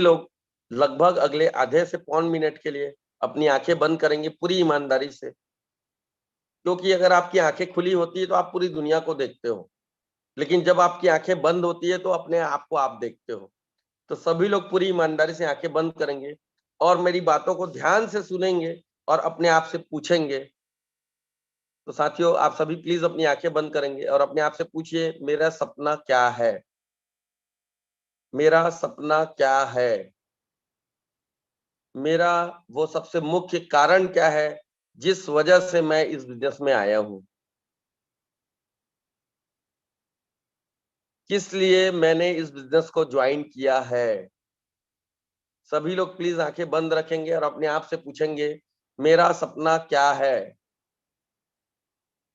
लोग लगभग अगले आधे से पौन मिनट के लिए अपनी आंखें बंद करेंगे पूरी ईमानदारी से, क्योंकि अगर आपकी आंखें खुली होती है तो आप पूरी दुनिया को देखते हो, लेकिन जब आपकी आंखें बंद होती है तो अपने आप को आप देखते हो। तो सभी लोग पूरी ईमानदारी से आंखें बंद करेंगे और मेरी बातों को ध्यान से सुनेंगे और अपने आप से पूछेंगे। तो साथियों, आप सभी प्लीज अपनी आंखें बंद करेंगे और अपने आप से पूछिए, मेरा सपना क्या है? मेरा सपना क्या है? मेरा वो सबसे मुख्य कारण क्या है जिस वजह से मैं इस बिजनेस में आया हूं? किस लिए मैंने इस बिजनेस को ज्वाइन किया है? सभी लोग प्लीज आंखें बंद रखेंगे और अपने आप से पूछेंगे, मेरा सपना क्या है?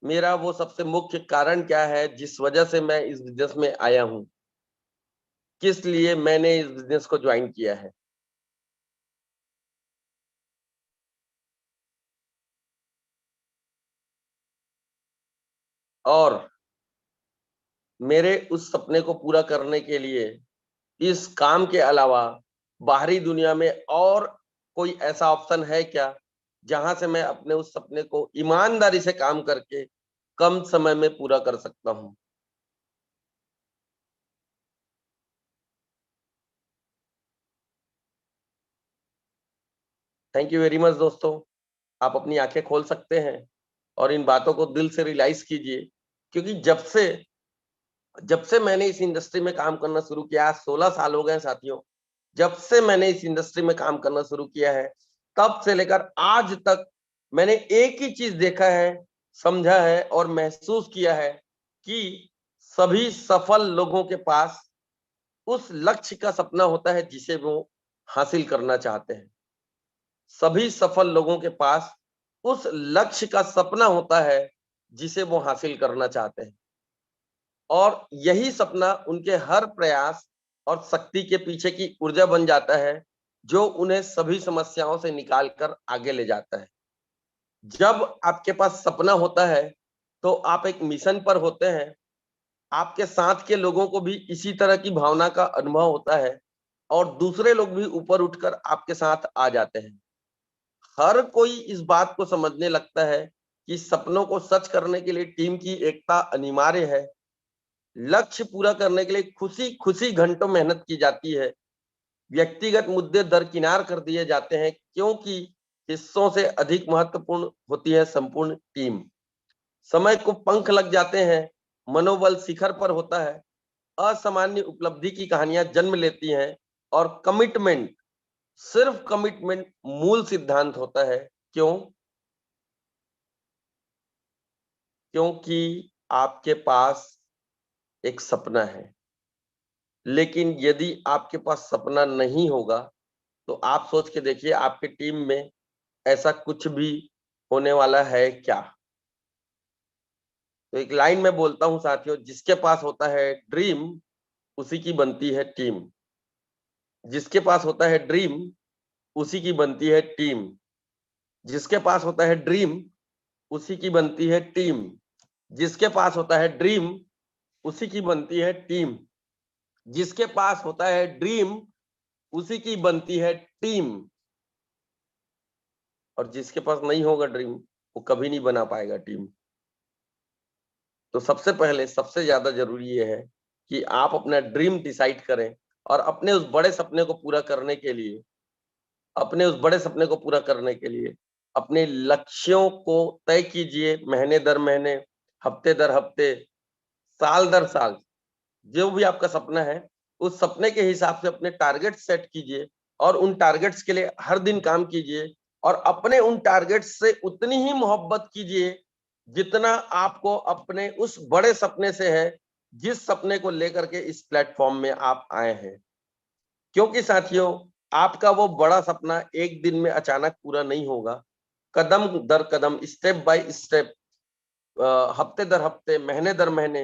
मेरा वो सबसे मुख्य कारण क्या है जिस वजह से मैं इस बिजनेस में आया हूं? किस लिए मैंने इस बिजनेस को ज्वाइन किया है? और मेरे उस सपने को पूरा करने के लिए इस काम के अलावा बाहरी दुनिया में और कोई ऐसा ऑप्शन है क्या जहां से मैं अपने उस सपने को ईमानदारी से काम करके कम समय में पूरा कर सकता हूं? थैंक यू वेरी मच दोस्तों। आप अपनी आंखें खोल सकते हैं और इन बातों को दिल से रियलाइज कीजिए, क्योंकि जब से मैंने इस इंडस्ट्री में काम करना शुरू किया, आज 16 साल हो गए हैं साथियों। जब से मैंने इस इंडस्ट्री में काम करना शुरू किया है, तब से लेकर आज तक मैंने एक ही चीज देखा है, समझा है और महसूस किया है कि सभी सफल लोगों के पास उस लक्ष्य का सपना होता है जिसे वो हासिल करना चाहते हैं। सभी सफल लोगों के पास उस लक्ष्य का सपना होता है जिसे वो हासिल करना चाहते हैं, और यही सपना उनके हर प्रयास और शक्ति के पीछे की ऊर्जा बन जाता है, जो उन्हें सभी समस्याओं से निकाल कर आगे ले जाता है। जब आपके पास सपना होता है, तो आप एक मिशन पर होते हैं। आपके साथ के लोगों को भी इसी तरह की भावना का अनुभव होता है और दूसरे लोग भी ऊपर उठकर आपके साथ आ जाते हैं। हर कोई इस बात को समझने लगता है कि सपनों को सच करने के लिए टीम की एकता अनिवार्य है। लक्ष्य पूरा करने के लिए खुशी-खुशी घंटों मेहनत की जाती है। व्यक्तिगत मुद्दे दरकिनार कर दिए जाते हैं, क्योंकि हिस्सों से अधिक महत्वपूर्ण होती है संपूर्ण टीम। समय को पंख लग जाते हैं, मनोबल शिखर पर होता है, असामान्य उपलब्धि की कहानियां जन्म लेती हैं और कमिटमेंट, सिर्फ कमिटमेंट मूल सिद्धांत होता है। क्यों? क्योंकि आपके पास एक सपना है। लेकिन यदि आपके पास सपना नहीं होगा, तो आप सोच के देखिए आपकी टीम में ऐसा कुछ भी होने वाला है क्या? तो एक लाइन मैं बोलता हूँ साथियों, जिसके पास होता है ड्रीम, उसी की बनती है टीम। जिसके पास होता है ड्रीम, उसी की बनती है टीम। जिसके पास होता है ड्रीम, उसी की बनती है टीम। जिसके पास होता है ड्रीम, उसी की बनती है टीम। जिसके पास होता है ड्रीम, उसी की बनती है टीम। और जिसके पास नहीं होगा ड्रीम, वो कभी नहीं बना पाएगा टीम। तो सबसे पहले सबसे ज्यादा जरूरी ये है कि आप अपना ड्रीम डिसाइड करें और अपने उस बड़े सपने को पूरा करने के लिए, अपने उस बड़े सपने को पूरा करने के लिए अपने लक्ष्यों को तय कीजिए, महीने दर महीने, हफ्ते दर हफ्ते, साल दर साल। जो भी आपका सपना है, उस सपने के हिसाब से अपने टारगेट सेट कीजिए और उन टारगेट्स के लिए हर दिन काम कीजिए और अपने उन टारगेट्स से उतनी ही मोहब्बत कीजिए जितना आपको अपने उस बड़े सपने से है, जिस सपने को लेकर के इस प्लेटफॉर्म में आप आए हैं। क्योंकि साथियों, आपका वो बड़ा सपना एक दिन में अचानक पूरा नहीं होगा। कदम दर कदम, स्टेप बाय स्टेप, हफ्ते दर हफ्ते, महीने दर महीने,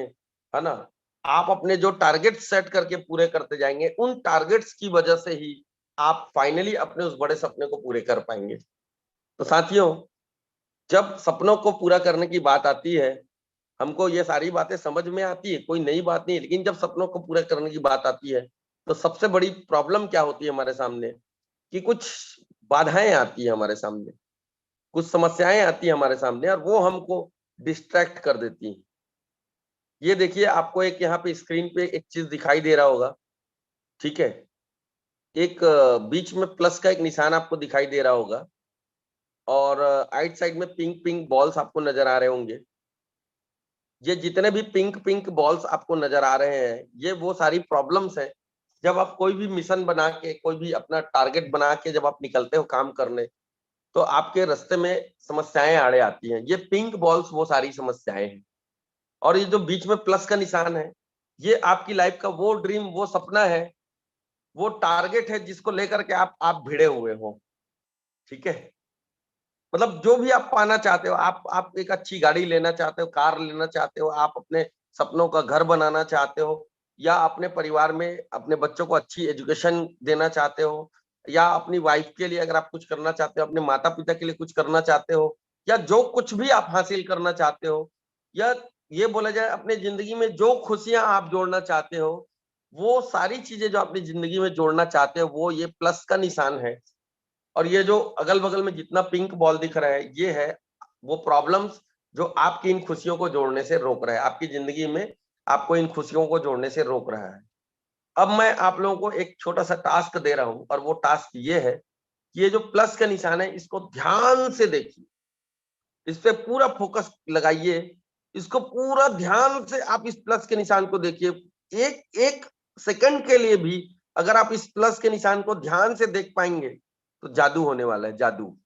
है ना? आप अपने जो टारगेट सेट करके पूरे करते जाएंगे, उन टारगेट्स की वजह से ही आप फाइनली अपने उस बड़े सपने को पूरे कर पाएंगे। तो साथियों, जब सपनों को पूरा करने की बात आती है, हमको ये सारी बातें समझ में आती है, कोई नई बात नहीं है, लेकिन जब सपनों को पूरा करने की बात आती है, तो सबसे बड़ी प्रॉब्लम क्या होती है हमारे सामने कि कुछ बाधाएं आती है हमारे सामने, कुछ समस्याएं आती है हमारे सामने और वो हमको डिस्ट्रैक्ट कर देती हैं। ये देखिए आपको एक यहाँ पे स्क्रीन पे एक चीज दिखाई दे रहा होगा, ठीक है? एक बीच में प्लस का एक निशान आपको दिखाई दे रहा होगा और राइट साइड में पिंक पिंक बॉल्स आपको नजर आ रहे होंगे। ये जितने भी पिंक पिंक बॉल्स आपको नजर आ रहे हैं, ये वो सारी प्रॉब्लम्स है। जब आप कोई भी मिशन बना के, कोई भी अपना टारगेट बना के जब आप निकलते हो काम करने, तो आपके रास्ते में समस्याएं आड़े आती हैं। ये पिंक बॉल्स वो सारी समस्याएं हैं। और ये जो बीच में प्लस का निशान है, ये आपकी लाइफ का वो ड्रीम, वो सपना है, वो टारगेट है जिसको लेकर के आप भिड़े हुए हो, ठीक है? मतलब जो भी आप पाना चाहते हो, आप एक अच्छी गाड़ी लेना चाहते हो, कार लेना चाहते हो, आप अपने सपनों का घर बनाना चाहते हो, या अपने परिवार में अपने बच्चों को अच्छी एजुकेशन देना चाहते हो, या अपनी वाइफ के लिए अगर आप कुछ करना चाहते हो, अपने माता पिता के लिए कुछ करना चाहते हो, या जो कुछ भी आप हासिल करना चाहते हो, या ये बोला जाए अपने जिंदगी में जो खुशियां आप जोड़ना चाहते हो, वो सारी चीजें जो अपनी जिंदगी में जोड़ना चाहते हो, वो ये प्लस का निशान है। और ये जो अगल-बगल में जितना पिंक बॉल दिख रहा है, ये है वो प्रॉब्लम्स जो आपकी इन खुशियों को जोड़ने से रोक रहा है, आपकी जिंदगी में आपको इन खुशियों को जोड़ने से रोक रहा है। अब मैं आप लोगों को एक छोटा-सा टास्क दे रहा हूँ और वो टास्क ये है कि ये जो प्लस का निशान है, इसको ध्यान से देखिए, इस पे पूरा फोकस लगाइए, इसको पूरा ध्यान से आप इस प्लस के निशान को देखिए। एक एक सेकंड के लिए भी अगर आप इस प्लस के निशान को ध्यान से देख पाएंगे, तो जादू होने वाला है, जादू।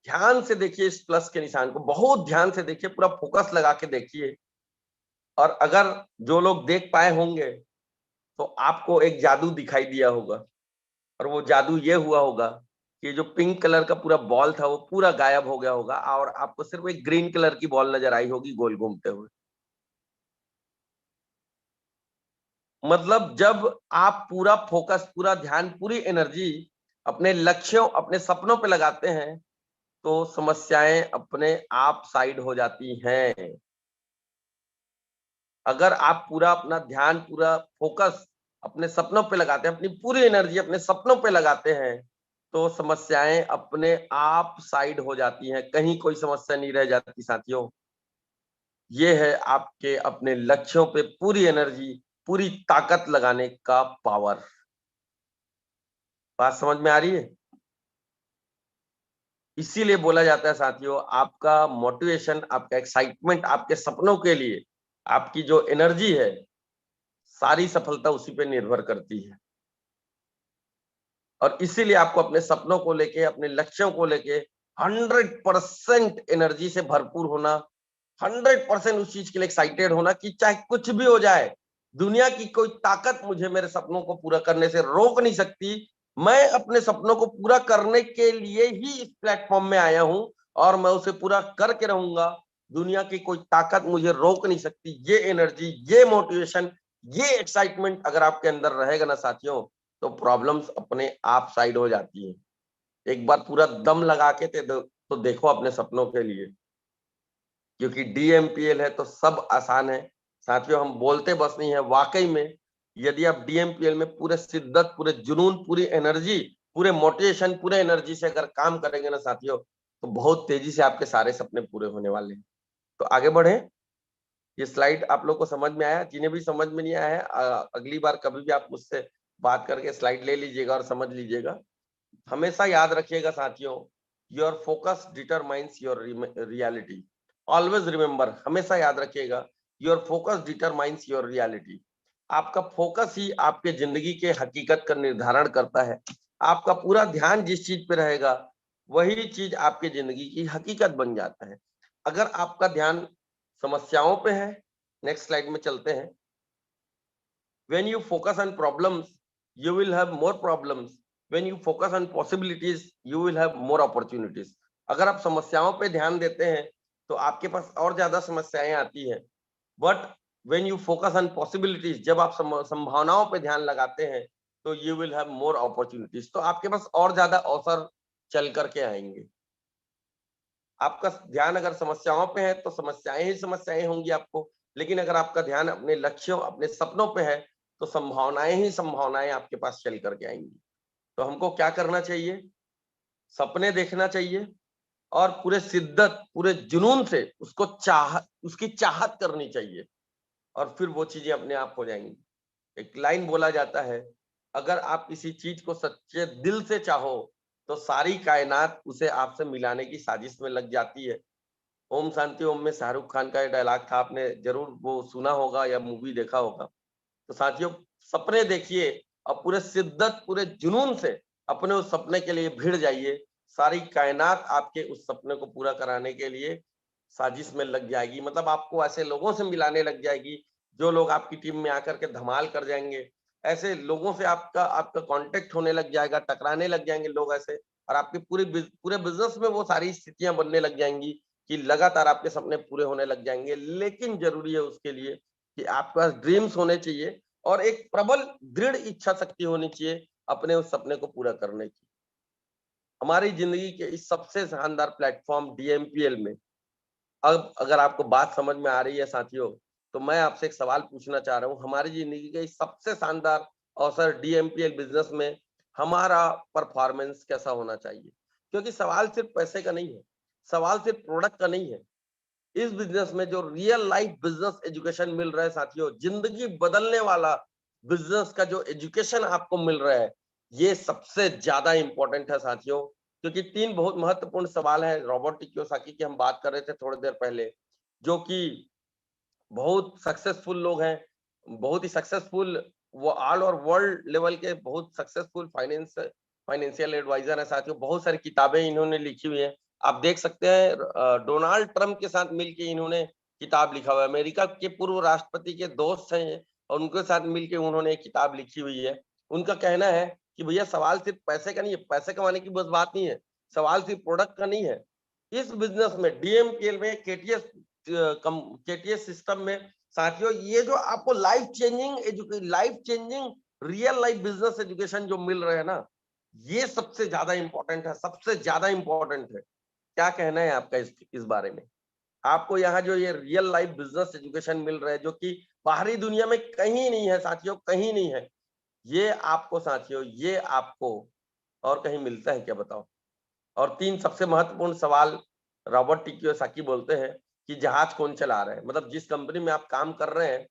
ध्यान से देखिए इस प्लस के निशान को, बहुत ध्यान से देखिए, पूरा फोकस लगा के देखिए। और अगर जो लोग देख पाए होंगे, तो आपको एक जादू दिखाई दिया होगा। और वो जादू ये हुआ होगा कि जो पिंक कलर का पूरा बॉल था, वो पूरा गायब हो गया होगा और आपको सिर्फ एक ग्रीन कलर की बॉल नजर आई होगी गोल घूमते हुए। मतलब जब आप पूरा फोकस, पूरा ध्यान, पूरी एनर्जी अपने लक्ष्यों, अपने सपनों पे लगाते हैं, तो समस्याएं अपने आप साइड हो जाती हैं। अगर आप पूरा अपना ध्यान, पूरा फोकस अपने सपनों पे लगाते हैं, अपनी पूरी एनर्जी अपने सपनों पे लगाते हैं, तो समस्याएं अपने आप साइड हो जाती हैं, कहीं कोई समस्या नहीं रह जाती साथियों। ये है आपके अपने लक्ष्यों पे पूरी एनर्जी, पूरी ताकत लगाने का पावर। बात समझ में आ रही है? इसीलिए बोला जाता है साथियों, आपका मोटिवेशन, आपका एक्साइटमेंट आपके सपनों के लिए, आपकी जो एनर्जी है, सारी सफलता उसी पे निर्भर करती है। और इसीलिए आपको अपने सपनों को लेके, अपने लक्ष्यों को लेके 100% एनर्जी से भरपूर होना, 100% उस चीज के लिए एक्साइटेड होना कि चाहे कुछ भी हो जाए, दुनिया की कोई ताकत मुझे मेरे सपनों को पूरा करने से रोक नहीं सकती। मैं अपने सपनों को पूरा करने के लिए ही इस प्लेटफॉर्म में आया हूं और मैं उसे पूरा करके रहूंगा। दुनिया की कोई ताकत मुझे रोक नहीं सकती। ये एनर्जी, ये मोटिवेशन, ये एक्साइटमेंट अगर आपके अंदर रहेगा ना साथियों, तो प्रॉब्लम्स अपने आप साइड हो जाती हैं। एक बार पूरा दम लगा के तो देखो अपने सपनों के लिए, क्योंकि डीएमपीएल है तो सब आसान है। साथियों हम बोलते बस नहीं है, वाकई में यदि आप डीएमपीएल में पूरे शिद्दत, पूरे जुनून, पूरी एनर्जी, पूरे मोटिवेशन, पूरे एनर्जी से अगर काम करेंगे ना साथियों, तो बहुत तेजी से आपके सारे सपने पूरे होने वाले हैं। तो आगे बढ़े। ये स्लाइड आप लोग को समझ में आया? जिन्हें भी समझ में नहीं आया है, अगली बार कभी भी आप मुझसे बात करके स्लाइड ले लीजिएगा और समझ लीजिएगा। हमेशा याद रखिएगा साथियों, your focus determines your reality. Always remember, हमेशा याद रखिएगा, your focus determines your reality. आपका फोकस ही आपके जिंदगी के हकीकत का निर्धारण करता है। आपका पूरा ध्यान जिस चीज पे रहेगा, वही चीज आपके जिंदगी की हकीकत बन जाता है। अगर आपका ध्यान समस्याओं पे है, नेक्स्ट स्लाइड में चलते हैं। When you focus on problems, you will have more problems. When you focus on possibilities, you will have more opportunities. अगर आप समस्याओं पे ध्यान देते हैं, तो आपके पास और ज्यादा समस्याएं आती हैं। But when you focus on possibilities, जब आप संभावनाओं पे ध्यान लगाते हैं, तो you will have more opportunities, तो आपके पास और ज्यादा अवसर चल करके आएंगे। आपका ध्यान अगर समस्याओं पे है तो समस्याएं ही समस्याएं होंगी आपको, लेकिन अगर आपका ध्यान अपने लक्ष्यों, अपने सपनों पे है तो संभावनाएं ही संभावनाएं आपके पास चल करके आएंगी। तो हमको क्या करना चाहिए? सपने देखना चाहिए और पूरे शिद्दत, पूरे जुनून से उसकी चाहत करनी चाहिए, और फिर वो चीजें अपने आप हो जाएंगी। एक लाइन बोला जाता है, अगर आप किसी चीज को सच्चे दिल से चाहो तो सारी कायनात उसे आपसे मिलाने की साजिश में लग जाती है। ओम शांति ओम में शाहरुख खान का ये डायलॉग था, आपने जरूर वो सुना होगा या मूवी देखा होगा। तो साथियों, सपने देखिए और पूरे शिद्दत, पूरे जुनून से अपने उस सपने के लिए भिड़ जाइए। सारी कायनात आपके उस सपने को पूरा कराने के लिए साजिश में लग जाएगी। मतलब आपको ऐसे लोगों से मिलाने लग जाएगी जो लोग आपकी टीम में आकर के धमाल कर जाएंगे। ऐसे लोगों से आपका आपका कांटेक्ट होने लग जाएगा, टकराने लग जाएंगे लोग ऐसे, और आपके पूरे बिजनेस में वो सारी स्थितियां बनने लग जाएंगी कि लगातार आपके सपने पूरे होने लग जाएंगे। लेकिन जरूरी है उसके लिए कि आपके पास ड्रीम्स होने चाहिए और एक प्रबल दृढ़ इच्छा शक्ति होनी चाहिए अपने उस सपने को पूरा करने की। हमारी जिंदगी के इस सबसे शानदार प्लेटफॉर्म डीएमपीएल में, अब अगर आपको बात समझ में आ रही है साथियों, तो मैं आपसे एक सवाल पूछना चाह रहा हूँ। हमारी जिंदगी के इस सबसे शानदार अवसर डीएमपीएल बिजनेस में हमारा परफॉर्मेंस कैसा होना चाहिए? क्योंकि सवाल सिर्फ पैसे का नहीं है, सवाल सिर्फ प्रोडक्ट का नहीं है। इस बिजनेस में जो रियल लाइफ बिजनेस एजुकेशन मिल रहा है साथियों, जिंदगी बदलने वाला बिजनेस का जो एजुकेशन आपको मिल रहा है, ये सबसे ज्यादा इंपॉर्टेंट है साथियों। क्योंकि तीन बहुत महत्वपूर्ण सवाल है, रॉबर्ट कियोसाकी की हम बात कर रहे थे थोड़ी देर पहले, जो कि बहुत सक्सेसफुल लोग हैं, बहुत ही सक्सेसफुल, वो ऑल ओवर वर्ल्ड लेवल के बहुत सक्सेसफुल फाइनेंशियल एडवाइजर है साथियों। बहुत सारी किताबें इन्होंने लिखी हुई हैं। आप देख सकते हैं डोनाल्ड ट्रंप के साथ मिलके इन्होंने किताब लिखा हुआ है। अमेरिका के पूर्व राष्ट्रपति के दोस्त हैं और उनके साथ मिलके उन्होंने एक किताब लिखी हुई है। उनका कहना है कि भैया सवाल सिर्फ पैसे का नहीं है, पैसे कमाने की बस बात नहीं है, सवाल सिर्फ प्रोडक्ट का नहीं है। इस बिजनेस में डीएमपीएल में केटीएस सिस्टम में साथियों, ये जो आपको life changing real life business education जो मिल रहा है ना, ये सबसे ज्यादा इंपॉर्टेंट है, सबसे ज्यादा इंपॉर्टेंट है। क्या कहना है आपका इस बारे में? आपको यहाँ जो ये रियल लाइफ बिजनेस एजुकेशन मिल रहा है, जो कि बाहरी दुनिया में कहीं नहीं है साथियों, कहीं नहीं है, ये आपको साथियों, ये आपको और कहीं मिलता है क्या बताओ? और तीन सबसे महत्वपूर्ण सवाल रॉबर्ट टी कियोसाकी बोलते हैं कि जहाज कौन चला रहा है? मतलब जिस कंपनी में आप काम कर रहे हैं,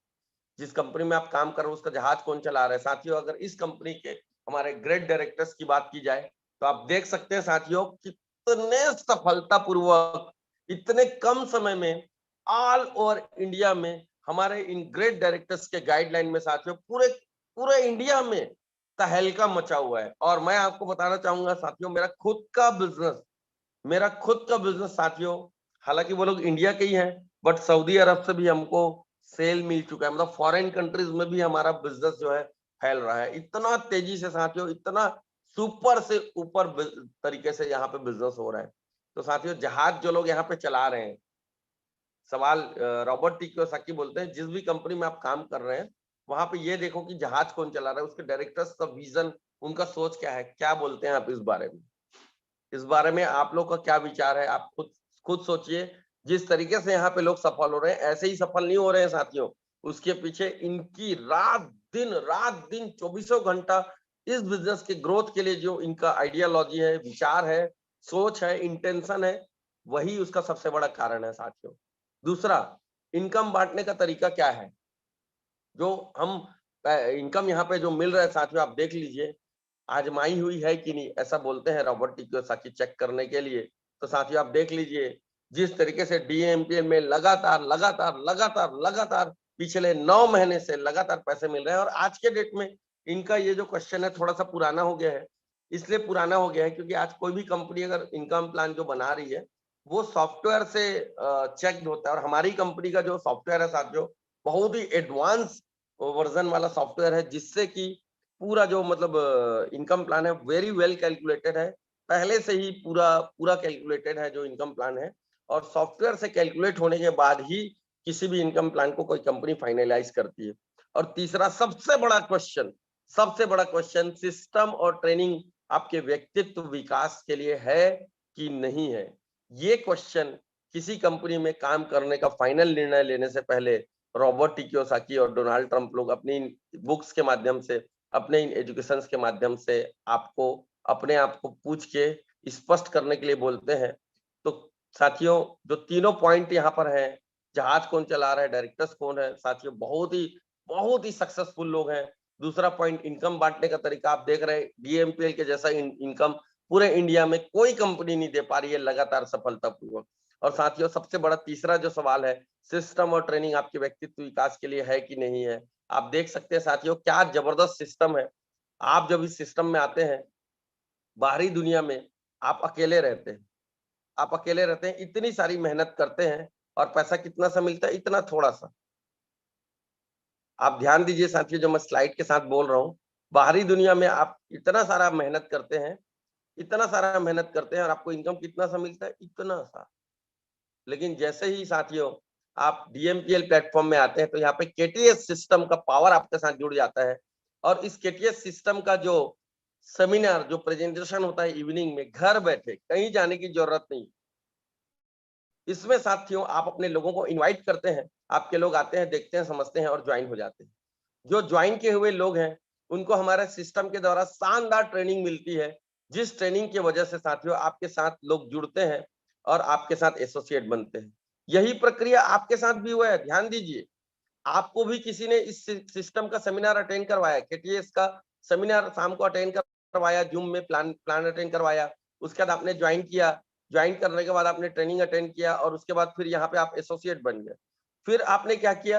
जिस कंपनी में आप काम कर रहे हो, उसका जहाज कौन चला रहा है? साथियों, अगर इस कंपनी के हमारे ग्रेट डायरेक्टर्स की बात की जाए तो आप देख सकते हैं साथियों, कितने सफलतापूर्वक इतने कम समय में ऑल ओवर इंडिया में हमारे इन ग्रेट डायरेक्टर्स के गाइडलाइन में साथियों पूरे पूरे इंडिया में तहलका मचा हुआ है। और मैं आपको बताना चाहूंगा साथियों, मेरा खुद का बिजनेस साथियों, हालांकि वो लोग इंडिया के ही हैं, बट सऊदी अरब से भी हमको सेल मिल चुका है। मतलब फॉरेन कंट्रीज में भी हमारा बिजनेस जो है फैल रहा है इतना तेजी से साथियों, इतना सुपर से ऊपर तरीके से यहाँ पे बिजनेस हो रहा है। तो साथियों, जहाज जो लोग यहाँ पे चला रहे हैं, सवाल रॉबर्ट टी कियोसाकी बोलते हैं जिस भी कंपनी में आप काम कर रहे हैं, वहां पे ये देखो कि जहाज कौन चला रहा है, उसके डायरेक्टर्स का विजन, उनका सोच क्या है। क्या बोलते हैं आप इस बारे में? इस बारे में आप लोग का क्या विचार है? आप खुद सोचिए। जिस तरीके से यहाँ पे लोग सफल हो रहे हैं, ऐसे ही सफल नहीं हो रहे हैं साथियों। उसके पीछे इनकी रात दिन चौबीसों घंटा इस बिजनेस के ग्रोथ के लिए जो इनका आइडियोलॉजी है, विचार है, सोच है, इंटेंशन है, वही उसका सबसे बड़ा कारण है साथियों। दूसरा, इनकम बांटने का तरीका क्या है? जो हम इनकम यहाँ पे जो मिल रहा है साथियों, आप देख लीजिए, आजमाई हुई है कि नहीं, ऐसा बोलते हैं रॉबर्ट टी कियोसाकी चेक करने के लिए। तो साथियों, आप देख लीजिए, जिस तरीके से डीएमपीएल में लगातार पिछले 9 महीने से लगातार पैसे मिल रहे हैं। और आज के डेट में इनका ये जो क्वेश्चन है थोड़ा सा पुराना हो गया है। इसलिए पुराना हो गया है क्योंकि आज कोई भी कंपनी अगर इनकम प्लान जो बना रही है, वो सॉफ्टवेयर से चेक होता है। और हमारी कंपनी का जो सॉफ्टवेयर है साथियों, बहुत ही एडवांस वर्जन वाला सॉफ्टवेयर है, जिससे कि पूरा जो मतलब इनकम प्लान है वेरी वेल कैलकुलेटेड है। पहले से ही पूरा पूरा कैलकुलेटेड है जो इनकम प्लान है, और सॉफ्टवेयर से कैलकुलेट होने के बाद ही किसी भी इनकम प्लान को कोई कंपनी फाइनलाइज करती है। और तीसरा सबसे बड़ा क्वेश्चन, सबसे बड़ा क्वेश्चन सिस्टम और ट्रेनिंग आपके व्यक्तित्व विकास के लिए है कि नहीं है। ये क्वेश्चन किसी कंपनी में काम करने का फाइनल निर्णय लेने से पहले रॉबर्ट टी कियोसाकी और डोनाल्ड ट्रंप लोग अपनी बुक्स के माध्यम से, अपने इन एजुकेशंस के माध्यम से आपको अपने आप को पूछ के स्पष्ट करने के लिए बोलते हैं। तो साथियों, जो तीनों पॉइंट यहाँ पर है, जहाज कौन चला रहा है, डायरेक्टर्स कौन है, साथियों बहुत ही सक्सेसफुल लोग हैं। दूसरा पॉइंट, इनकम बांटने का तरीका आप देख रहे हैं, डीएमपीएल के जैसा इनकम पूरे इंडिया में कोई कंपनी नहीं दे पा रही है लगातार सफलतापूर्वक। और साथियों, सबसे बड़ा तीसरा जो सवाल है, सिस्टम और ट्रेनिंग आपके व्यक्तित्व विकास के लिए है कि नहीं है। आप देख सकते हैं साथियों, क्या जबरदस्त सिस्टम है। आप जब इस सिस्टम में आते हैं, बाहरी दुनिया में आप अकेले रहते हैं, इतनी सारी मेहनत करते हैं और पैसा कितना सा मिलता है, इतना थोड़ा सा। आप ध्यान दीजिए साथियों, जो मैं स्लाइड के साथ बोल रहा हूँ, बाहरी दुनिया में आप इतना सारा मेहनत करते हैं, और आपको इनकम कितना सा मिलता है, इतना सा। लेकिन जैसे ही साथियों आप डीएमपीएल प्लेटफॉर्म में आते हैं, तो यहाँ पे केटीएस सिस्टम का पावर आपके साथ जुड़ जाता है। और इस केटीएस सिस्टम का जो सेमिनार, जो प्रेजेंटेशन होता है इवनिंग में, घर बैठे कहीं जाने की जरूरत नहीं। इसमें साथियों आप अपने लोगों को इनवाइट करते हैं, आपके लोग आते हैं, देखते हैं, समझते हैं और ज्वाइन हो जाते हैं। जो ज्वाइन किए हुए लोग हैं, उनको हमारे सिस्टम के द्वारा शानदार ट्रेनिंग मिलती है, जिस ट्रेनिंग की वजह से साथियों आपके साथ लोग जुड़ते हैं और आपके साथ एसोसिएट बनते हैं। यही प्रक्रिया आपके साथ भी हुआ है। ध्यान दीजिए, आपको भी किसी ने इस सिस्टम का सेमिनार अटेंड करवाया, केटीएस का सेमिनार शाम को अटेंड करवाया, जूम में प्लान अटेंड करवाया, उसके बाद आपने ज्वाइन किया, ज्वाइन करने के बाद आपने ट्रेनिंग अटेंड किया और उसके बाद फिर यहाँ पे आप एसोसिएट बन गए। फिर आपने क्या किया,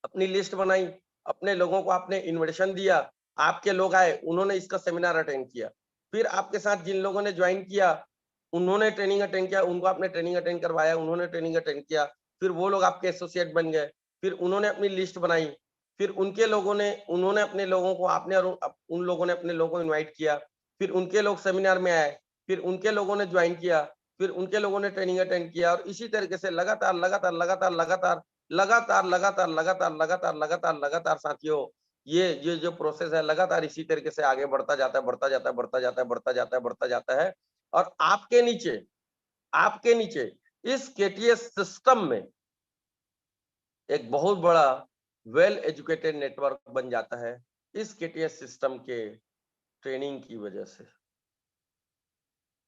अपनी लिस्ट बनाई, अपने लोगों को आपने इन्विटेशन दिया, आपके लोग आए, उन्होंने इसका सेमिनार अटेंड किया। फिर आपके साथ जिन लोगों ने ज्वाइन किया, उन्होंने ट्रेनिंग अटेंड किया, उनको आपने ट्रेनिंग अटेंड करवाया, उन्होंने ट्रेनिंग अटेंड किया। फिर वो लोग आपके एसोसिएट बन गए, फिर उन्होंने अपनी लिस्ट बनाई, फिर उन्होंने अपने लोगों को, आपने और उन लोगों ने अपने लोगों को इन्वाइट किया, फिर उनके लोग सेमिनार में आए, फिर उनके लोगों ने ज्वाइन किया, फिर उनके लोगों ने ट्रेनिंग अटेंड किया और इसी तरीके से लगातार लगातार लगातार लगातार लगातार लगातार लगातार लगातार लगातार लगातार साथियों, ये जो प्रोसेस है लगातार इसी तरीके से आगे बढ़ता जाता है, बढ़ता जाता है, बढ़ता जाता है, बढ़ता जाता है, बढ़ता जाता है। और आपके नीचे इस केटीएस सिस्टम में एक बहुत बड़ा वेल एजुकेटेड नेटवर्क बन जाता है, इस केटीएस सिस्टम के ट्रेनिंग की वजह से।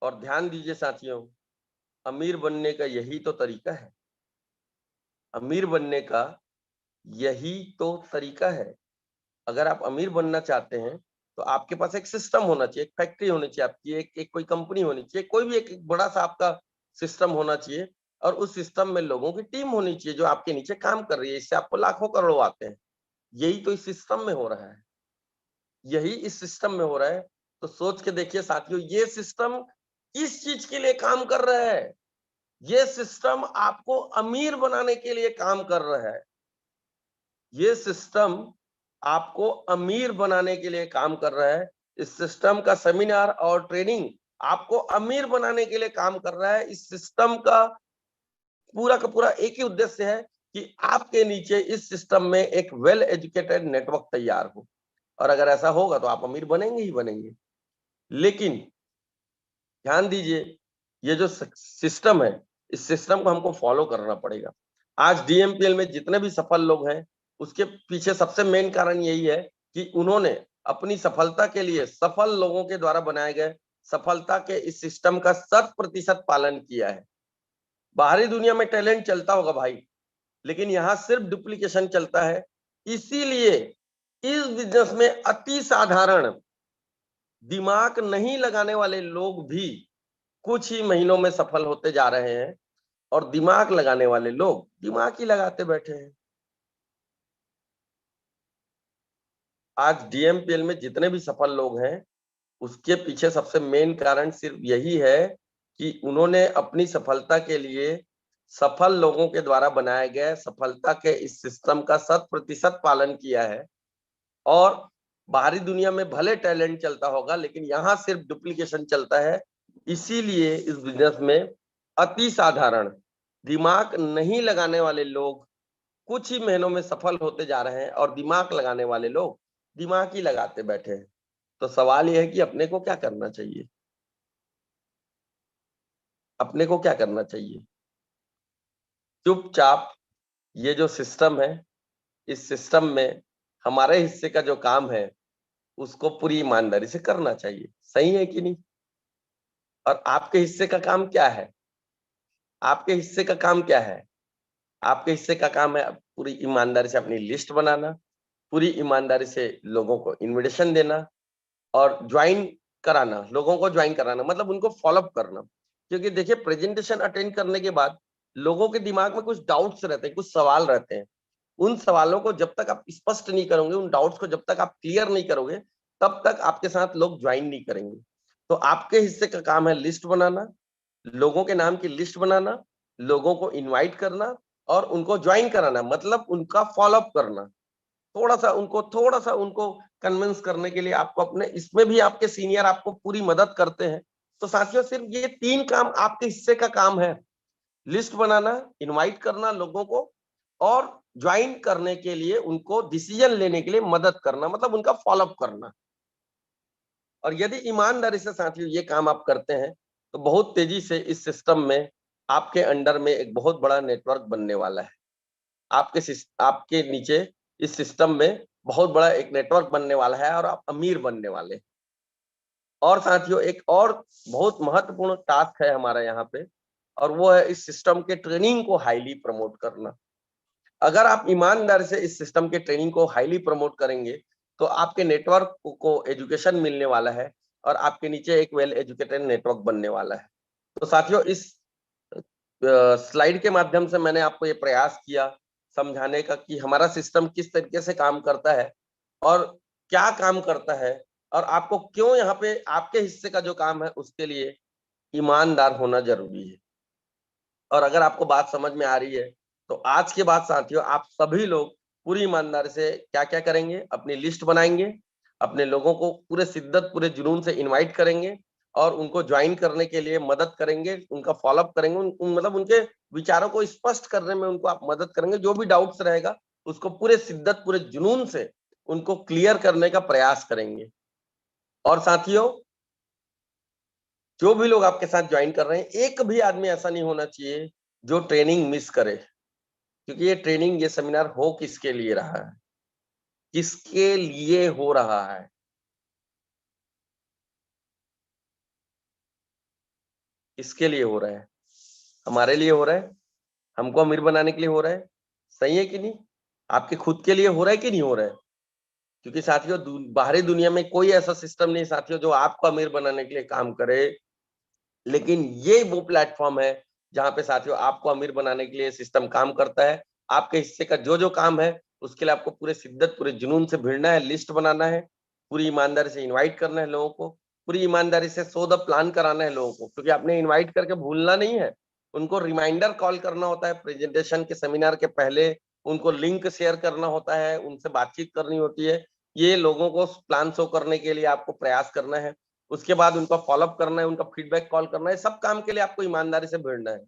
और ध्यान दीजिए साथियों, अमीर बनने का यही तो तरीका है, अमीर बनने का यही तो तरीका है। अगर आप अमीर बनना चाहते हैं, तो आपके पास एक सिस्टम होना चाहिए, एक फैक्ट्री होनी चाहिए आपकी, एक कोई कंपनी होनी चाहिए, कोई भी एक बड़ा सा आपका सिस्टम होना चाहिए और उस सिस्टम में लोगों की टीम होनी चाहिए जो आपके नीचे काम कर रही है। इससे आपको लाखों करोड़ों आते हैं। यही तो इस सिस्टम में हो रहा है, यही इस सिस्टम में हो रहा है। तो सोच के देखिए साथियों, ये सिस्टम किस चीज के लिए काम कर रहा है? ये सिस्टम आपको अमीर बनाने के लिए काम कर रहा है। ये सिस्टम आपको अमीर बनाने के लिए काम कर रहा है। इस सिस्टम का सेमिनार और ट्रेनिंग आपको अमीर बनाने के लिए काम कर रहा है। इस सिस्टम का पूरा एक ही उद्देश्य है कि आपके नीचे इस सिस्टम में एक वेल एजुकेटेड नेटवर्क तैयार हो। और अगर ऐसा होगा तो आप अमीर बनेंगे ही बनेंगे। लेकिन ध्यान दीजिए, ये जो सिस्टम है, इस सिस्टम को हमको फॉलो करना पड़ेगा। आज डीएमपीएल में जितने भी सफल लोग हैं, उसके पीछे सबसे मेन कारण यही है कि उन्होंने अपनी सफलता के लिए सफल लोगों के द्वारा बनाए गए सफलता के इस सिस्टम का 100% पालन किया है। बाहरी दुनिया में टैलेंट चलता होगा भाई, लेकिन यहाँ सिर्फ डुप्लीकेशन चलता है। इसीलिए इस बिजनेस में अति साधारण दिमाग नहीं लगाने वाले लोग भी कुछ ही महीनों में सफल होते जा रहे हैं और दिमाग लगाने वाले लोग दिमाग ही लगाते बैठे हैं। आज डीएमपीएल में जितने भी सफल लोग हैं, उसके पीछे सबसे मेन कारण सिर्फ यही है कि उन्होंने अपनी सफलता के लिए सफल लोगों के द्वारा बनाए गए सफलता के इस सिस्टम का 100% पालन किया है। और बाहरी दुनिया में भले टैलेंट चलता होगा, लेकिन यहाँ सिर्फ डुप्लीकेशन चलता है। इसीलिए इस बिजनेस में अति साधारण दिमाग नहीं लगाने वाले लोग कुछ ही महीनों में सफल होते जा रहे हैं और दिमाग लगाने वाले लोग दिमाग ही लगाते बैठे हैं। तो सवाल यह है कि अपने को क्या करना चाहिए, अपने को क्या करना चाहिए? चुपचाप ये जो सिस्टम है, इस सिस्टम में हमारे हिस्से का जो काम है उसको पूरी ईमानदारी से करना चाहिए। सही है कि नहीं? और आपके हिस्से का काम क्या है? आपके हिस्से का काम क्या है? आपके हिस्से का काम है पूरी ईमानदारी से अपनी लिस्ट बनाना, पूरी ईमानदारी से लोगों को इनविटेशन देना और ज्वाइन कराना, लोगों को ज्वाइन कराना, मतलब उनको फॉलो अप करना। क्योंकि देखिए, प्रेजेंटेशन अटेंड करने के बाद लोगों के दिमाग में कुछ डाउट्स रहते हैं, कुछ सवाल रहते हैं। उन सवालों को जब तक आप स्पष्ट नहीं करोगे, उन डाउट्स को जब तक आप क्लियर नहीं करोगे, तब तक आपके साथ लोग ज्वाइन नहीं करेंगे। तो आपके हिस्से का काम है लिस्ट बनाना, लोगों के नाम की लिस्ट बनाना, लोगों को इनवाइट करना और उनको ज्वाइन कराना, मतलब उनका फॉलो अप करना। थोड़ा सा उनको कन्विंस करने के लिए आपको अपने, इसमें भी आपके सीनियर आपको पूरी मदद करते हैं। तो साथियों, सिर्फ ये 3 काम आपके हिस्से का काम है: लिस्ट बनाना, इनवाइट करना लोगों को और ज्वाइन करने के लिए उनको डिसीजन लेने के लिए मदद करना, मतलब उनका फॉलो अप करना। और यदि ईमानदारी से साथियों ये काम आप करते हैं, तो बहुत तेजी से इस सिस्टम में आपके अंडर में एक बहुत बड़ा नेटवर्क बनने वाला है। आपके नीचे इस सिस्टम में बहुत बड़ा एक नेटवर्क बनने वाला है और आप अमीर बनने वाले हैं। और साथियों, एक और बहुत महत्वपूर्ण टास्क है हमारा यहाँ पे, और वो है इस सिस्टम के ट्रेनिंग को हाईली प्रमोट करना। अगर आप ईमानदारी से इस सिस्टम के ट्रेनिंग को हाईली प्रमोट करेंगे, तो आपके नेटवर्क को एजुकेशन मिलने वाला है और आपके नीचे एक वेल एजुकेटेड नेटवर्क बनने वाला है। तो साथियों, इस स्लाइड के माध्यम से मैंने आपको ये प्रयास किया समझाने का कि हमारा सिस्टम किस तरीके से काम करता है और क्या काम करता है, और आपको क्यों यहाँ पे आपके हिस्से का जो काम है उसके लिए ईमानदार होना जरूरी है। और अगर आपको बात समझ में आ रही है, तो आज के बाद साथियों आप सभी लोग पूरी ईमानदारी से क्या क्या करेंगे, अपनी लिस्ट बनाएंगे, अपने लोगों को पूरे शिद्दत पूरे जुनून से इनवाइट करेंगे और उनको ज्वाइन करने के लिए मदद करेंगे, उनका फॉलोअप करेंगे, मतलब उनके विचारों को स्पष्ट करने में उनको आप मदद करेंगे। जो भी डाउट्स रहेगा उसको पूरे शिद्दत पूरे जुनून से उनको क्लियर करने का प्रयास करेंगे। और साथियों, जो भी लोग आपके साथ ज्वाइन कर रहे हैं, एक भी आदमी ऐसा नहीं होना चाहिए जो ट्रेनिंग मिस करे। क्योंकि ये ट्रेनिंग, ये सेमिनार हो किसके लिए रहा है, किसके लिए हो रहा है? किसके लिए हो रहा है? हमारे लिए हो रहा है, हमको अमीर बनाने के लिए हो रहा है। सही है कि नहीं? आपके खुद के लिए हो रहा है कि नहीं हो रहा है? क्योंकि साथियों, बाहरी दुनिया में कोई ऐसा सिस्टम नहीं साथियों जो आपको अमीर बनाने के लिए काम करे। लेकिन ये वो प्लेटफॉर्म है जहां पे साथियों आपको अमीर बनाने के लिए सिस्टम काम करता है। आपके हिस्से का जो जो काम है उसके लिए आपको पूरे शिद्दत पूरे जुनून से भिड़ना है, लिस्ट बनाना है, पूरी ईमानदारी से इनवाइट करना है लोगों को, पूरी ईमानदारी से सो द प्लान कराना है लोगों को, क्योंकि आपने इनवाइट करके भूलना नहीं है। उनको रिमाइंडर कॉल करना होता है प्रेजेंटेशन के, सेमिनार के पहले उनको लिंक शेयर करना होता है, उनसे बातचीत करनी होती है। ये लोगों को प्लान शो करने के लिए आपको प्रयास करना है। उसके बाद उनका फॉलोअप करना है, उनका फीडबैक कॉल करना है। सब काम के लिए आपको ईमानदारी से भिड़ना है,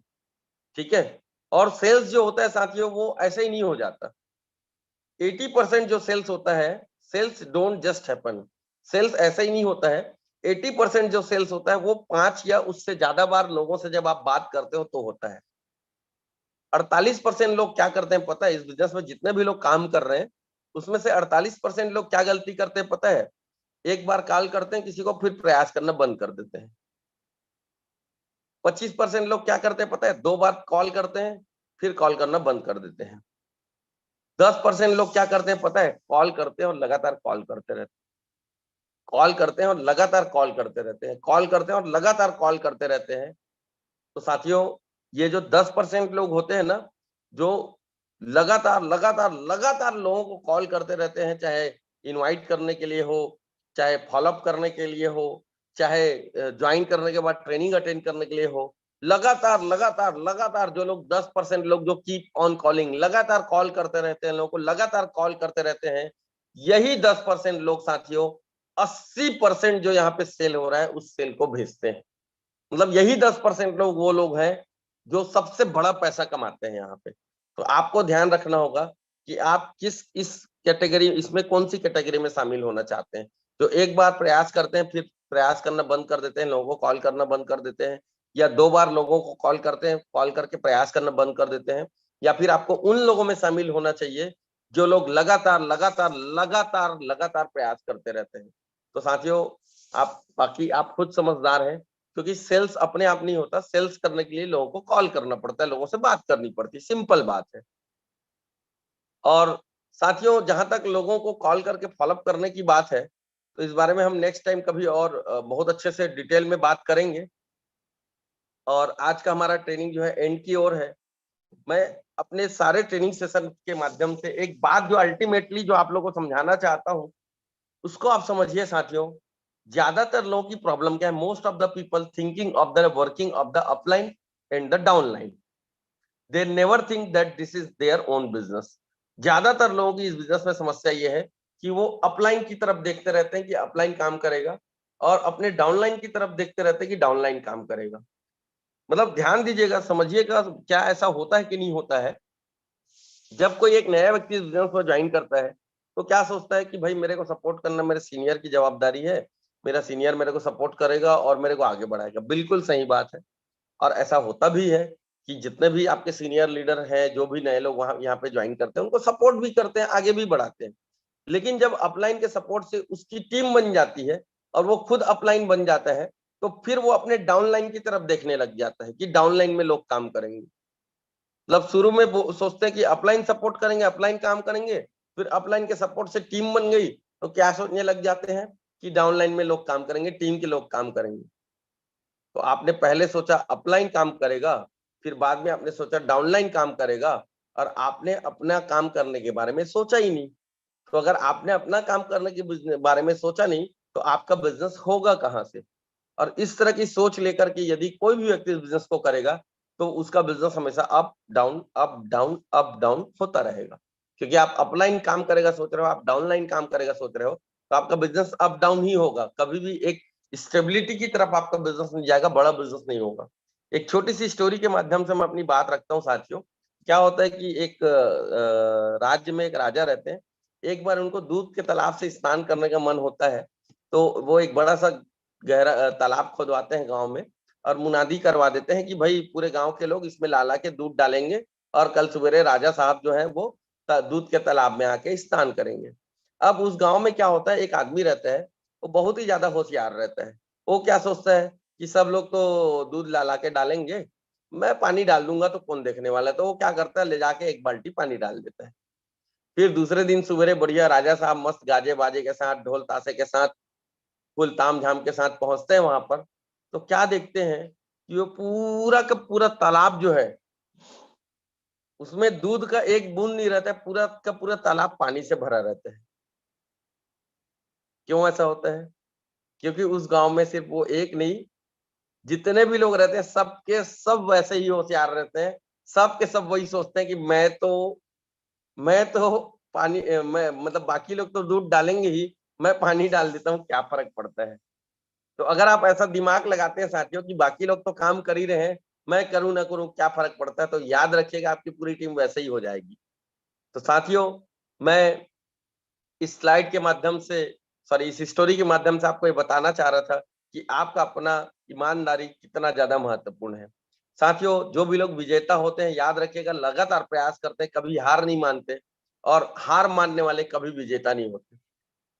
ठीक है? और सेल्स जो होता है साथियों, वो ऐसे ही नहीं हो जाता। 80% जो सेल्स होता है, cells don't just happen. Cells ऐसा ही नहीं होता है। 80% जो सेल्स होता है वो 5 या उससे ज्यादा बार लोगों से जब आप बात करते हो तो होता है। 48% लोग क्या करते हैं पता है? इस बिजनेस में जितने भी लोग काम कर रहे हैं, उसमें से 48% लोग क्या गलती करते हैं पता है? एक बार कॉल करते हैं किसी को, फिर प्रयास करना बंद कर देते हैं। 25% लोग क्या करते हैं पता है? 2 बार कॉल करते हैं, फिर कॉल करना बंद कर देते हैं। 10% लोग क्या करते हैं पता है? कॉल करते हैं और लगातार कॉल करते रहते हैं। कॉल करते हैं और लगातार कॉल करते रहते हैं, कॉल करते हैं और लगातार कॉल करते रहते हैं। तो साथियों, ये जो 10% लोग होते हैं ना, जो लगातार, लगातार, लगातार लोगों को कॉल करते रहते हैं, चाहे इनवाइट करने के लिए हो, चाहे फ़ॉलो-अप करने के लिए हो, चाहे जॉइन करने के बाद ट्रेनिंग अटेंड करने के लिए हो। लगातार, लगातार, लगातार जो लोग 10% लोग जो कीप ऑन कॉलिंग, लगातार कॉल करते रहते हैं, लोगों को लगातार कॉल करते रहते हैं। यही 10% लोग साथियों 80% जो यहाँ पे सेल हो रहा है, उस सेल को भेजते हैं। मतलब यही 10% लोग वो लोग हैं जो सबसे बड़ा पैसा कमाते हैं यहाँ पे। तो आपको ध्यान रखना होगा कि आप किस इस कैटेगरी, इसमें कौन सी कैटेगरी में शामिल होना चाहते हैं? जो एक बार प्रयास करते हैं फिर प्रयास करना बंद कर देते हैं, लोगों को कॉल करना बंद कर देते हैं, या 2 बार लोगों को कॉल करते हैं, कॉल करके प्रयास करना बंद कर देते हैं, या फिर आपको उन लोगों में शामिल होना चाहिए जो लोग लगातार लगातार लगातार लगातार प्रयास करते रहते हैं? तो साथियों, आप बाकी आप खुद समझदार हैं, क्योंकि सेल्स अपने आप नहीं होता, सेल्स करने के लिए लोगों को कॉल करना पड़ता है, लोगों से बात करनी पड़ती है, सिंपल बात है। और साथियों, जहां तक लोगों को कॉल करके फॉलोअप करने की बात है, तो इस बारे में हम नेक्स्ट टाइम कभी और बहुत अच्छे से डिटेल में बात करेंगे। और आज का हमारा ट्रेनिंग जो है एंड की ओर है। मैं अपने सारे ट्रेनिंग सेशन के माध्यम से एक बात जो अल्टीमेटली जो आप लोगों को समझाना चाहता हूँ, उसको आप समझिए साथियों। ज्यादातर लोगों की प्रॉब्लम क्या है? Most of the people thinking of the working of the upline and the downline, they never think that this is their own business. ज्यादातर लोगों की इस बिजनेस में समस्या ये है कि वो अपलाइन की तरफ देखते रहते हैं कि अपलाइन काम करेगा, और अपने डाउनलाइन की तरफ देखते रहते हैं कि डाउनलाइन काम करेगा। मतलब ध्यान दीजिएगा, समझिएगा, क्या ऐसा होता है कि नहीं होता है? जब कोई एक नया व्यक्ति इस बिजनेस में ज्वाइन करता है, तो क्या सोचता है कि भाई मेरे को सपोर्ट करना मेरे सीनियर की जवाबदारी है, मेरा सीनियर मेरे को सपोर्ट करेगा और मेरे को आगे बढ़ाएगा। बिल्कुल सही बात है, और ऐसा होता भी है कि जितने भी आपके सीनियर लीडर हैं, जो भी नए लोग वहां यहाँ पे ज्वाइन करते हैं, उनको सपोर्ट भी करते हैं, आगे भी बढ़ाते हैं। लेकिन जब अपलाइन के सपोर्ट से उसकी टीम बन जाती है और वो खुद अपलाइन बन जाता है, तो फिर वो अपने डाउनलाइन की तरफ देखने लग जाता है कि डाउनलाइन में लोग काम करेंगे। मतलब शुरू में वो सोचते हैं कि अपलाइन सपोर्ट करेंगे, अपलाइन काम करेंगे, फिर अपलाइन के सपोर्ट से टीम बन गई, तो क्या सोचने लग जाते हैं कि डाउनलाइन में लोग काम करेंगे, टीम के लोग काम करेंगे। तो आपने पहले सोचा अपलाइन काम करेगा, फिर बाद में आपने सोचा डाउनलाइन काम करेगा, और आपने अपना काम करने के बारे में सोचा ही नहीं। तो अगर आपने अपना काम करने के बारे में सोचा नहीं, तो आपका बिजनेस होगा कहाँ से? और इस तरह की सोच लेकर के यदि कोई भी व्यक्ति इस बिजनेस को करेगा, तो उसका बिजनेस हमेशा up down up down up down होता रहेगा। क्योंकि आप अपलाइन काम करेगा सोच रहे हो, आप डाउनलाइन काम करेगा सोच रहे हो, तो आपका बिजनेस अप डाउन ही होगा। कभी भी एक स्टेबिलिटी की तरफ आपका बिजनेस नहीं जाएगा, बड़ा बिजनेस नहीं होगा। एक छोटी सी स्टोरी के माध्यम से मैं अपनी बात रखता हूँ साथियों। क्या होता है कि एक राज्य में एक राजा रहते हैं। एक बार उनको दूध के तालाब से स्नान करने का मन होता है, तो वो एक बड़ा सा गहरा तालाब खुदवाते हैं गांव में, और मुनादी करवा देते हैं कि भाई पूरे गांव के लोग इसमें ला ला के दूध डालेंगे, और कल सवेरे राजा साहब जो है वो दूध के तालाब में आके स्नान करेंगे। अब उस गांव में क्या होता है, एक आदमी रहता है, वो बहुत ही ज्यादा होशियार रहता है। वो क्या सोचता है कि सब लोग तो दूध ला ला के डालेंगे, मैं पानी डाल दूंगा तो कौन देखने वाला है। तो वो क्या करता है, ले जाके एक बाल्टी पानी डाल देता है। फिर दूसरे दिन सवेरे बढ़िया राजा साहब मस्त गाजे बाजे के साथ, ढोल ताशे के साथ, फुल ताम झाम के साथ पहुंचते हैं वहां पर। तो क्या देखते हैं कि वो पूरा का पूरा तालाब जो है, उसमें दूध का एक बूंद नहीं रहता है, पूरा का पूरा तालाब पानी से भरा रहता है। क्यों ऐसा होता है? क्योंकि उस गांव में सिर्फ वो एक नहीं, जितने भी लोग रहते हैं सबके सब वैसे ही होशियार रहते हैं। सब के सब वही सोचते हैं कि मैं तो पानी मैं मतलब बाकी लोग तो दूध डालेंगे ही, मैं पानी डाल देता हूँ, क्या फर्क पड़ता है? तो अगर आप ऐसा दिमाग लगाते हैं साथियों कि बाकी लोग तो काम कर ही रहे हैं, मैं करूं ना करूं क्या फर्क पड़ता है, तो याद रखिएगा आपकी पूरी टीम वैसे ही हो जाएगी। तो साथियों, मैं इस स्लाइड के माध्यम से, सॉरी इस स्टोरी के माध्यम से आपको ये बताना चाह रहा था कि आपका अपना ईमानदारी कितना ज्यादा महत्वपूर्ण है। साथियों, जो भी लोग विजेता होते हैं, याद रखिएगा, लगातार प्रयास करते हैं, कभी हार नहीं मानते, और हार मानने वाले कभी विजेता नहीं होते।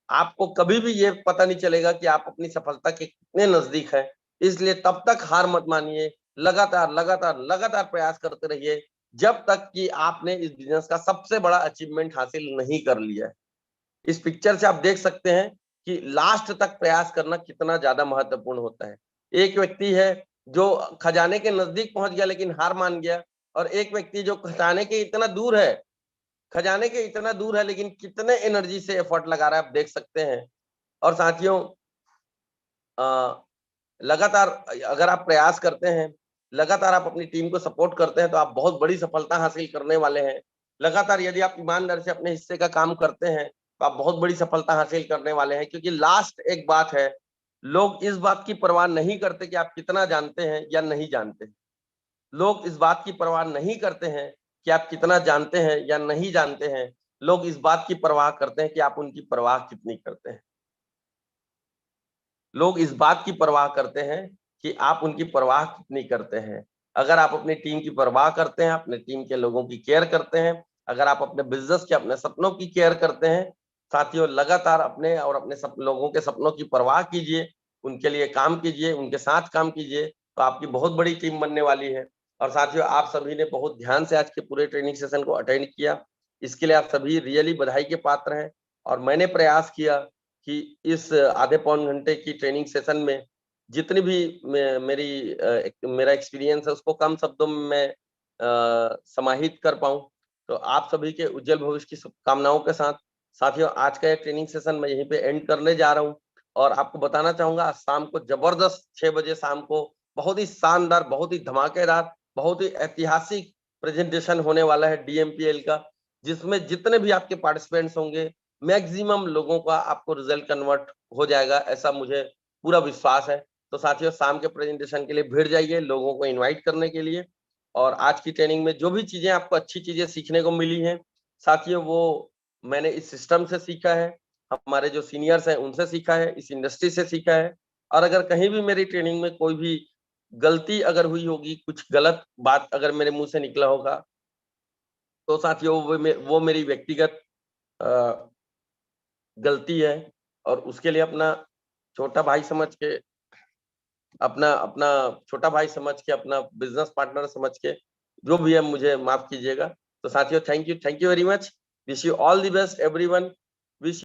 आपको कभी भी ये पता नहीं चलेगा कि आप अपनी सफलता के कितने नजदीक हैं। इसलिए तब तक हार मत मानिए, लगातार लगातार लगातार प्रयास करते रहिए, जब तक कि आपने इस बिजनेस का सबसे बड़ा अचीवमेंट हासिल नहीं कर लिया है। इस पिक्चर से आप देख सकते हैं कि लास्ट तक प्रयास करना कितना ज्यादा महत्वपूर्ण होता है। एक व्यक्ति है जो खजाने के नजदीक पहुंच गया लेकिन हार मान गया, और एक व्यक्ति जो खजाने के इतना दूर है, खजाने के इतना दूर है लेकिन कितने एनर्जी से एफर्ट लगा रहा है, आप देख सकते हैं। और साथियों, लगातार अगर आप प्रयास करते हैं, लगातार आप अपनी टीम को सपोर्ट करते हैं, तो आप बहुत बड़ी सफलता हासिल करने वाले हैं। लगातार यदि आप ईमानदारी से अपने हिस्से का काम करते हैं, तो आप बहुत बड़ी सफलता हासिल करने वाले हैं। क्योंकि लास्ट एक बात है, लोग इस बात की परवाह नहीं करते कि आप कितना जानते हैं या नहीं जानते। लोग इस बात की परवाह नहीं करते हैं कि आप कितना जानते हैं या नहीं जानते हैं। लोग इस बात की परवाह करते हैं कि आप उनकी परवाह कितनी करते हैं। लोग इस बात की परवाह करते हैं कि आप उनकी परवाह कितनी करते हैं। अगर आप अपनी टीम की परवाह करते हैं, अपने टीम के लोगों की केयर करते हैं, अगर आप अपने बिजनेस के, अपने सपनों की केयर करते हैं, साथियों लगातार अपने और अपने लोगों के सपनों की परवाह कीजिए, उनके लिए काम कीजिए, उनके साथ काम कीजिए, तो आपकी बहुत बड़ी टीम बनने वाली है। और साथियों, आप सभी ने बहुत ध्यान से आज के पूरे ट्रेनिंग सेशन को अटेंड किया, इसके लिए आप सभी रियली बधाई के पात्र हैं। और मैंने प्रयास किया कि इस आधे पौन घंटे की ट्रेनिंग सेशन में जितनी भी मेरा एक्सपीरियंस है उसको कम शब्दों में मैं समाहित कर पाऊं। तो आप सभी के उज्जवल भविष्य की शुभकामनाओं के साथ साथियों, आज का ये ट्रेनिंग सेशन मैं यहीं पे एंड करने जा रहा हूं। और आपको बताना चाहूंगा, आज शाम को जबरदस्त 6 बजे शाम को बहुत ही शानदार, बहुत ही धमाकेदार, बहुत ही ऐतिहासिक प्रेजेंटेशन होने वाला है डीएमपीएल का, जिसमें जितने भी आपके पार्टिसिपेंट्स होंगे, मैक्सिमम लोगों का आपको रिजल्ट कन्वर्ट हो जाएगा, ऐसा मुझे पूरा विश्वास है। तो साथियों, शाम के प्रेजेंटेशन के लिए भिड़ जाइए, लोगों को इनवाइट करने के लिए। और आज की ट्रेनिंग में जो भी चीजें आपको अच्छी चीजें सीखने को मिली हैं साथियों, वो मैंने इस सिस्टम से सीखा है, हमारे जो सीनियर्स हैं उनसे सीखा है, इस इंडस्ट्री से सीखा है। और अगर कहीं भी मेरी ट्रेनिंग में कोई भी गलती अगर हुई होगी, कुछ गलत बात अगर मेरे मुंह से निकला होगा, तो साथियों वो मेरी व्यक्तिगत गलती है। और उसके लिए अपना छोटा भाई समझ के, अपना अपना छोटा भाई समझ के, अपना बिजनेस पार्टनर समझ के, जो भी है मुझे माफ कीजिएगा। तो साथियों, thank you very much. Wish you all the best everyone. Wish